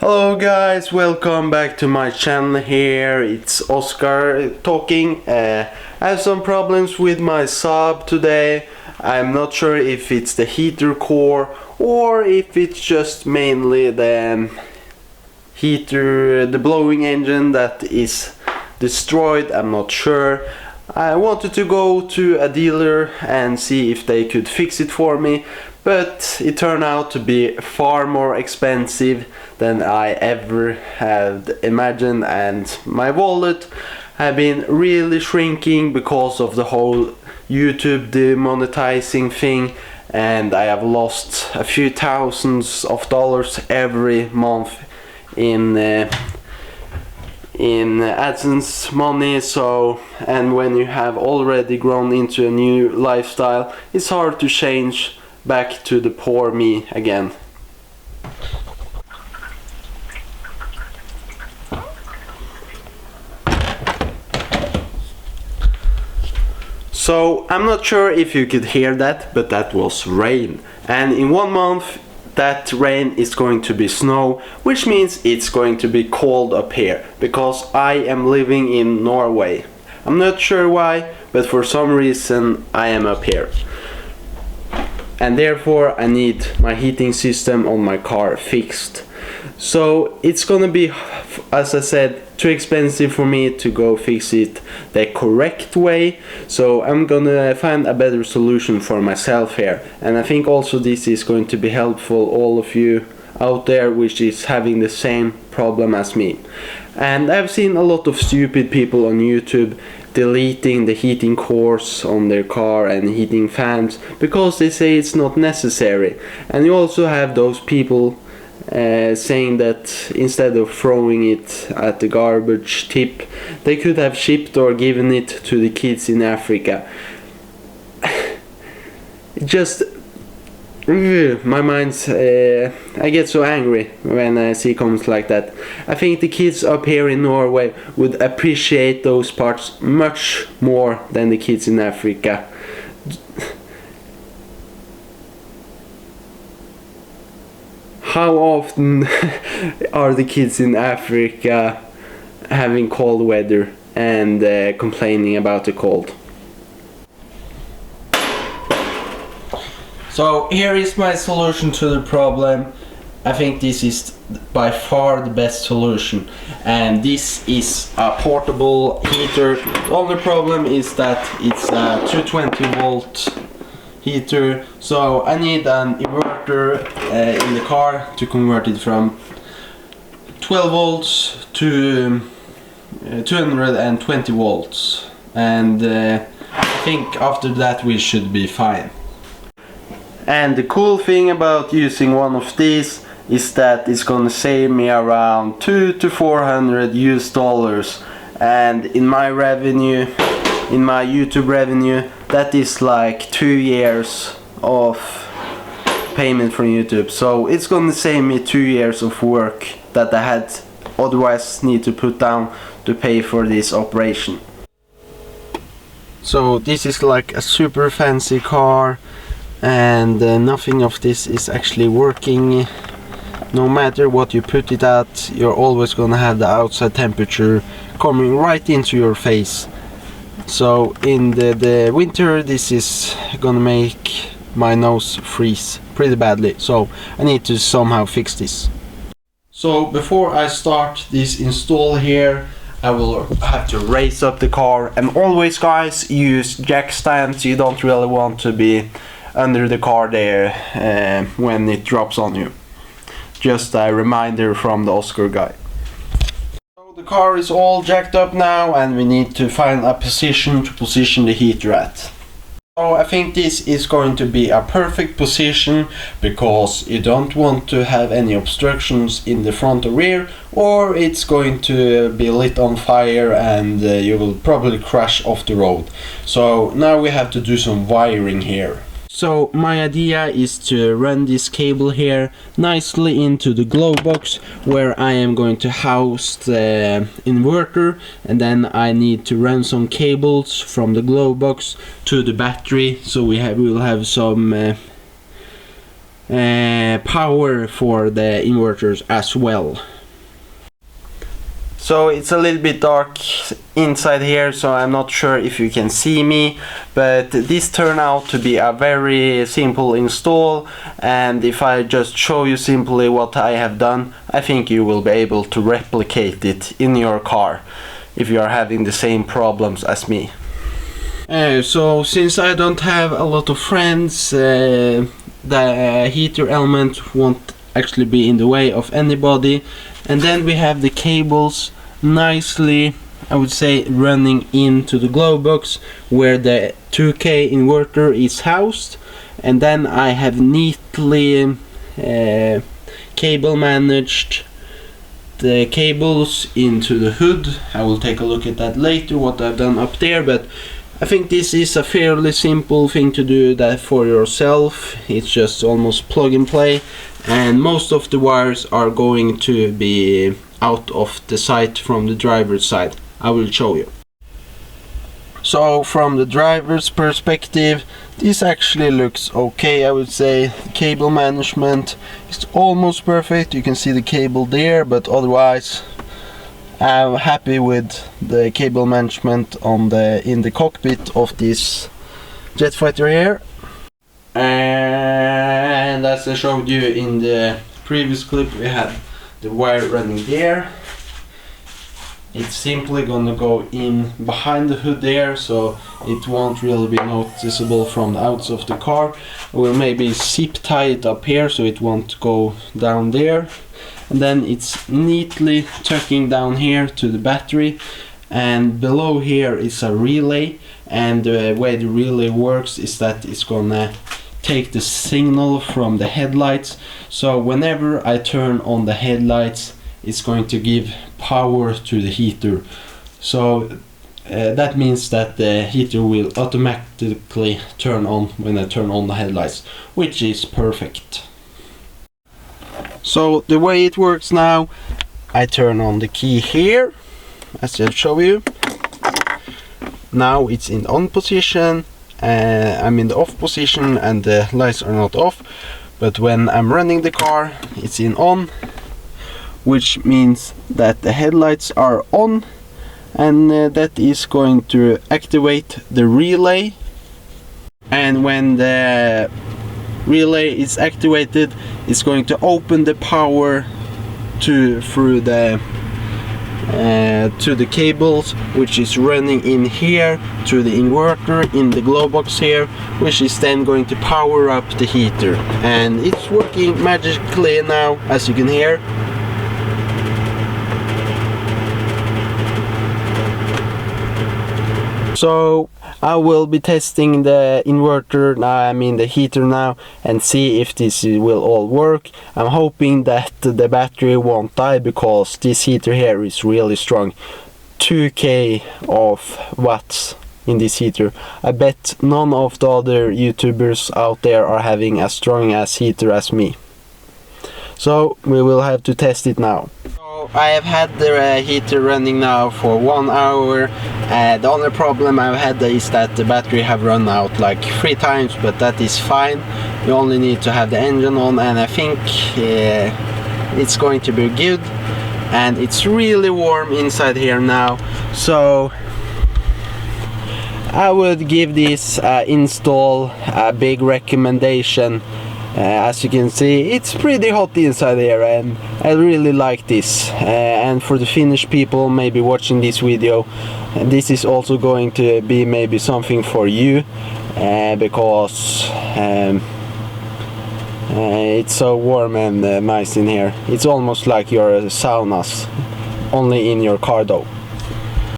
Hello guys, welcome back to my channel here. It's Oscar talking. I have some problems with my Saab today. I'm not sure if it's the heater core or if it's just mainly the heater, the blowing engine that is destroyed. I'm not sure. I wanted to go to a dealer and see if they could fix it for me, but it turned out to be far more expensive than I ever had imagined, and my wallet have been really shrinking because of the whole YouTube demonetizing thing, and I have lost a few thousands of dollars every month in AdSense money. So, and when you have already grown into a new lifestyle, it's hard to change back to the poor me again. So I'm not sure if you could hear that, but that was rain, and in 1 month that rain is going to be snow, which means it's going to be cold up here, because I am living in Norway. I'm not sure why, but for some reason I am up here, and therefore I need my heating system on my car fixed. So it's gonna be, as I said, too expensive for me to go fix it the correct way, so I'm gonna find a better solution for myself here. And I think also this is going to be helpful all of you out there which is having the same problem as me. And I've seen a lot of stupid people on YouTube deleting the heating cores on their car and heating fans because they say it's not necessary. And you also have those people saying that instead of throwing it at the garbage tip, they could have shipped or given it to the kids in Africa. Just my mind's I get so angry when I see comments like that. I think the kids up here in Norway would appreciate those parts much more than the kids in Africa. How often are the kids in Africa having cold weather and complaining about the cold? So here is my solution to the problem. I think this is by far the best solution, and this is a portable heater. The only problem is that it's a 220 volt heater, so I need an inverter in the car to convert it from 12 volts to 220 volts, and I think after that we should be fine. And the cool thing about using one of these is that it's gonna save me around $200 to $400, and in my revenue, in my YouTube revenue, that is like 2 years of payment from YouTube. So it's gonna save me 2 years of work that I had otherwise need to put down to pay for this operation. So this is like a super fancy car, and nothing of this is actually working. No matter what you put it at, you're always gonna have the outside temperature coming right into your face. So in the winter this is gonna make my nose freeze pretty badly, so I need to somehow fix this. So before I start this install here, I will have to raise up the car, and always guys, use jack stands. You don't really want to be under the car there when it drops on you. Just a reminder from the Oscar guy. So the car is all jacked up now, and we need to find a position to position the heater at. So I think this is going to be a perfect position, because you don't want to have any obstructions in the front or rear, or it's going to be lit on fire and you will probably crash off the road. So now we have to do some wiring here. So my idea is to run this cable here nicely into the glove box, where I am going to house the inverter, and then I need to run some cables from the glove box to the battery, so we will have some power for the inverters as well. So it's a little bit dark inside here, so I'm not sure if you can see me, but this turned out to be a very simple install, and if I just show you simply what I have done, I think you will be able to replicate it in your car if you are having the same problems as me. So since I don't have a lot of friends, the heater element won't actually be in the way of anybody. And then we have the cables nicely, I would say, running into the glow box where the 2K inverter is housed. And then I have neatly cable managed the cables into the hood. I will take a look at that later, what I've done up there, but I think this is a fairly simple thing to do that for yourself. It's just almost plug and play, and most of the wires are going to be out of the sight from the driver's side. I will show you. So from the driver's perspective, this actually looks okay, I would say. Cable management is almost perfect. You can see the cable there, but otherwise I'm happy with the cable management on in the cockpit of this jet fighter here. And as I showed you in the previous clip, we had the wire running there. It's simply gonna go in behind the hood there, so it won't really be noticeable from the outside of the car. We'll maybe zip tie it up here so it won't go down there. And then it's neatly tucking down here to the battery, and below here is a relay, and the way the relay works is that it's gonna take the signal from the headlights, so whenever I turn on the headlights it's going to give power to the heater. So that means that the heater will automatically turn on when I turn on the headlights, which is perfect. So the way it works now, I turn on the key here, as I'll show you. Now it's in on position, I'm in the off position and the lights are not off, but when I'm running the car it's in on, which means that the headlights are on, and that is going to activate the relay. And when the relay is activated, it's going to open the power through the to the cables, which is running in here through the inverter in the glow box here, which is then going to power up the heater, and it's working magically now, as you can hear. So I will be testing the inverter now, I mean the heater now, and see if this will all work. I'm hoping that the battery won't die, because this heater here is really strong. 2K of watts in this heater. I bet none of the other YouTubers out there are having as strong as heater as me. So we will have to test it now. I have had the heater running now for 1 hour. The only problem I've had is that the battery have run out like 3 times, but that is fine. You only need to have the engine on, and I think it's going to be good. And it's really warm inside here now, so I would give this install a big recommendation. As you can see, it's pretty hot inside here, and I really like this. And for the Finnish people maybe watching this video, this is also going to be maybe something for you, because it's so warm and nice in here. It's almost like your saunas, only in your car though.